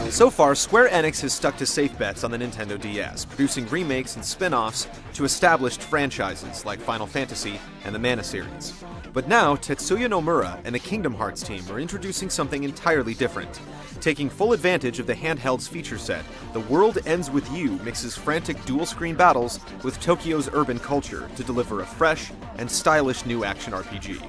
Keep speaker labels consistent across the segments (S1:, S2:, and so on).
S1: So far, Square Enix has stuck to safe bets on the Nintendo DS, producing remakes and spin-offs to established franchises like Final Fantasy and the Mana series. But now, Tetsuya Nomura and the Kingdom Hearts team are introducing something entirely different. Taking full advantage of the handheld's feature set, The World Ends With You mixes frantic dual-screen battles with Tokyo's urban culture to deliver a fresh and stylish new action RPG.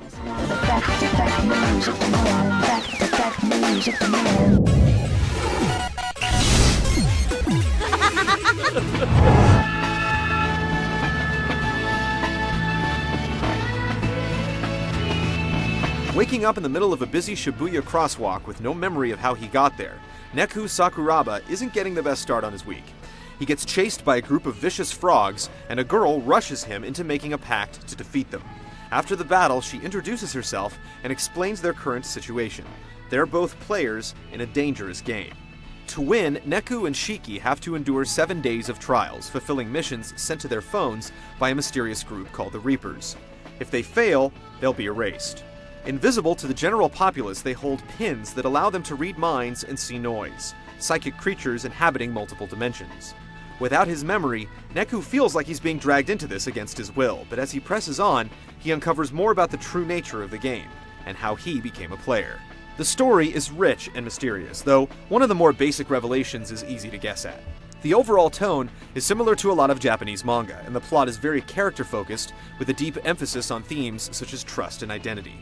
S1: Waking up in the middle of a busy Shibuya crosswalk with no memory of how he got there, Neku Sakuraba isn't getting the best start on his week. He gets chased by a group of vicious frogs, and a girl rushes him into making a pact to defeat them. After the battle, she introduces herself and explains their current situation. They're both players in a dangerous game. To win, Neku and Shiki have to endure 7 days of trials, fulfilling missions sent to their phones by a mysterious group called the Reapers. If they fail, they'll be erased. Invisible to the general populace, they hold pins that allow them to read minds and see noise, psychic creatures inhabiting multiple dimensions. Without his memory, Neku feels like he's being dragged into this against his will, but as he presses on, he uncovers more about the true nature of the game, and how he became a player. The story is rich and mysterious, though one of the more basic revelations is easy to guess at. The overall tone is similar to a lot of Japanese manga, and the plot is very character-focused, with a deep emphasis on themes such as trust and identity.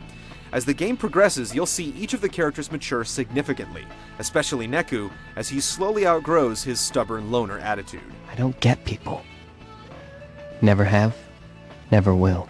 S1: As the game progresses, you'll see each of the characters mature significantly, especially Neku, as he slowly outgrows his stubborn loner attitude.
S2: I don't get people. Never have, never will.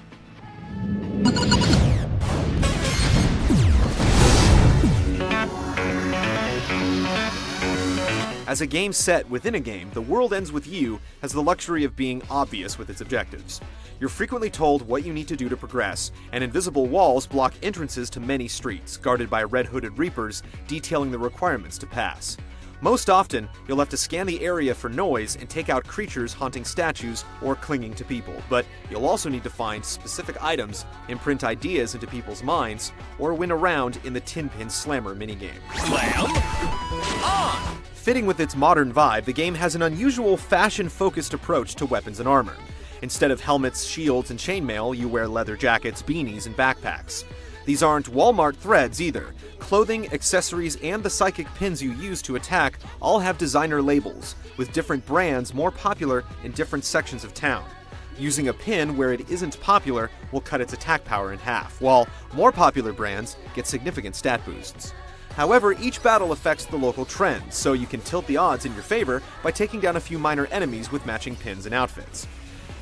S1: As a game set within a game, The World Ends With You has the luxury of being obvious with its objectives. You're frequently told what you need to do to progress, and invisible walls block entrances to many streets, guarded by red-hooded reapers detailing the requirements to pass. Most often, you'll have to scan the area for noise and take out creatures haunting statues or clinging to people, but you'll also need to find specific items, imprint ideas into people's minds, or win a round in the Tin Pin Slammer minigame.
S3: Slam on!
S1: Fitting with its modern vibe, the game has an unusual fashion-focused approach to weapons and armor. Instead of helmets, shields, and chainmail, you wear leather jackets, beanies, and backpacks. These aren't Walmart threads either. Clothing, accessories, and the psychic pins you use to attack all have designer labels, with different brands more popular in different sections of town. Using a pin where it isn't popular will cut its attack power in half, while more popular brands get significant stat boosts. However, each battle affects the local trends, so you can tilt the odds in your favor by taking down a few minor enemies with matching pins and outfits.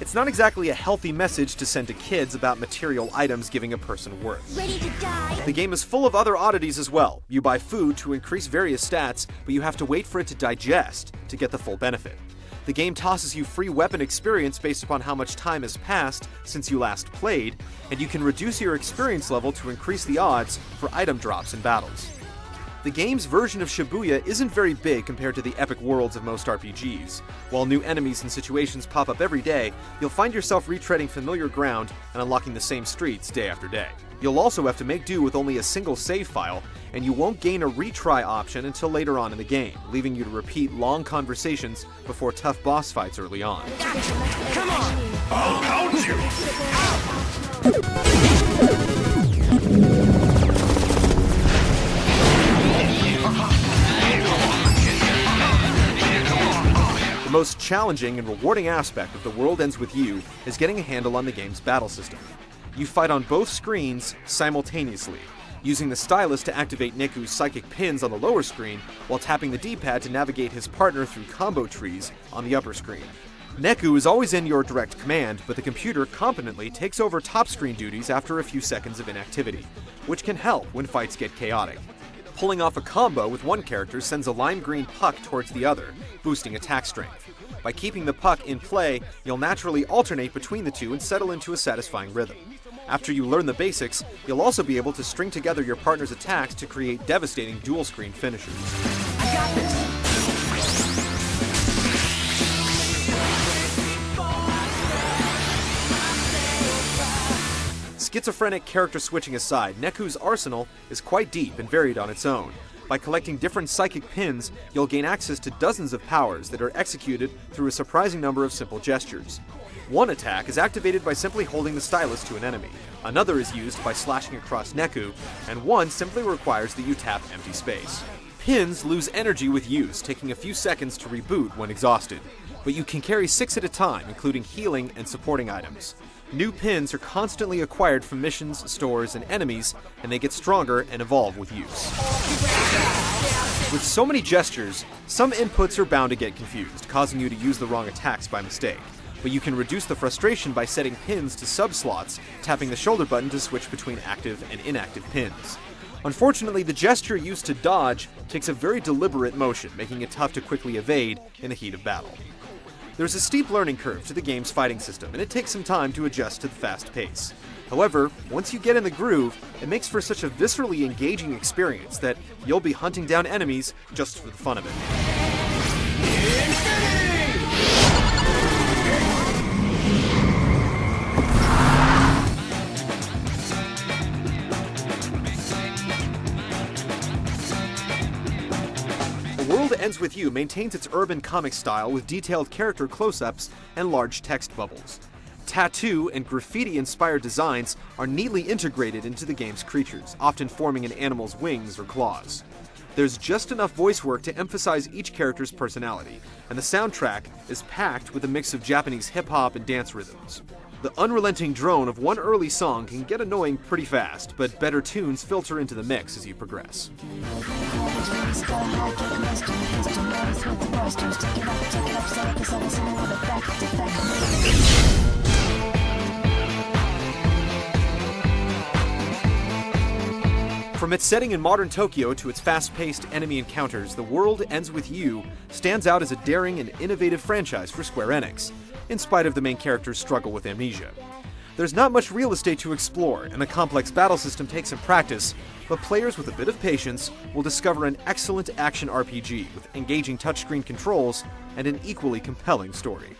S1: It's not exactly a healthy message to send to kids about material items giving a person worth.
S4: Ready to die?
S1: The game is full of other oddities as well. You buy food to increase various stats, but you have to wait for it to digest to get the full benefit. The game tosses you free weapon experience based upon how much time has passed since you last played, and you can reduce your experience level to increase the odds for item drops in battles. The game's version of Shibuya isn't very big compared to the epic worlds of most RPGs. While new enemies and situations pop up every day, you'll find yourself retreading familiar ground and unlocking the same streets day after day. You'll also have to make do with only a single save file, and you won't gain a retry option until later on in the game, leaving you to repeat long conversations before tough boss fights early on.
S3: Come on! I'll pound you!
S1: The most challenging and rewarding aspect of The World Ends With You is getting a handle on the game's battle system. You fight on both screens simultaneously, using the stylus to activate Neku's psychic pins on the lower screen, while tapping the D-pad to navigate his partner through combo trees on the upper screen. Neku is always in your direct command, but the computer competently takes over top screen duties after a few seconds of inactivity, which can help when fights get chaotic. Pulling off a combo with one character sends a lime green puck towards the other, boosting attack strength. By keeping the puck in play, you'll naturally alternate between the two and settle into a satisfying rhythm. After you learn the basics, you'll also be able to string together your partner's attacks to create devastating dual-screen finishers.
S4: I got this.
S1: Schizophrenic character switching aside, Neku's arsenal is quite deep and varied on its own. By collecting different psychic pins, you'll gain access to dozens of powers that are executed through a surprising number of simple gestures. One attack is activated by simply holding the stylus to an enemy, another is used by slashing across Neku, and one simply requires that you tap empty space. Pins lose energy with use, taking a few seconds to reboot when exhausted, but you can carry 6 at a time, including healing and supporting items. New pins are constantly acquired from missions, stores, and enemies, and they get stronger and evolve with use. With so many gestures, some inputs are bound to get confused, causing you to use the wrong attacks by mistake. But you can reduce the frustration by setting pins to sub-slots, tapping the shoulder button to switch between active and inactive pins. Unfortunately, the gesture used to dodge takes a very deliberate motion, making it tough to quickly evade in the heat of battle. There's a steep learning curve to the game's fighting system, and it takes some time to adjust to the fast pace. However, once you get in the groove, it makes for such a viscerally engaging experience that you'll be hunting down enemies just for the fun of it. The World Ends With You maintains its urban comic style with detailed character close-ups and large text bubbles. Tattoo and graffiti-inspired designs are neatly integrated into the game's creatures, often forming an animal's wings or claws. There's just enough voice work to emphasize each character's personality, and the soundtrack is packed with a mix of Japanese hip-hop and dance rhythms. The unrelenting drone of one early song can get annoying pretty fast, but better tunes filter into the mix as you progress. From its setting in modern Tokyo to its fast-paced enemy encounters, The World Ends With You stands out as a daring and innovative franchise for Square Enix, in spite of the main character's struggle with amnesia. There's not much real estate to explore, and the complex battle system takes some practice, but players with a bit of patience will discover an excellent action RPG with engaging touchscreen controls and an equally compelling story.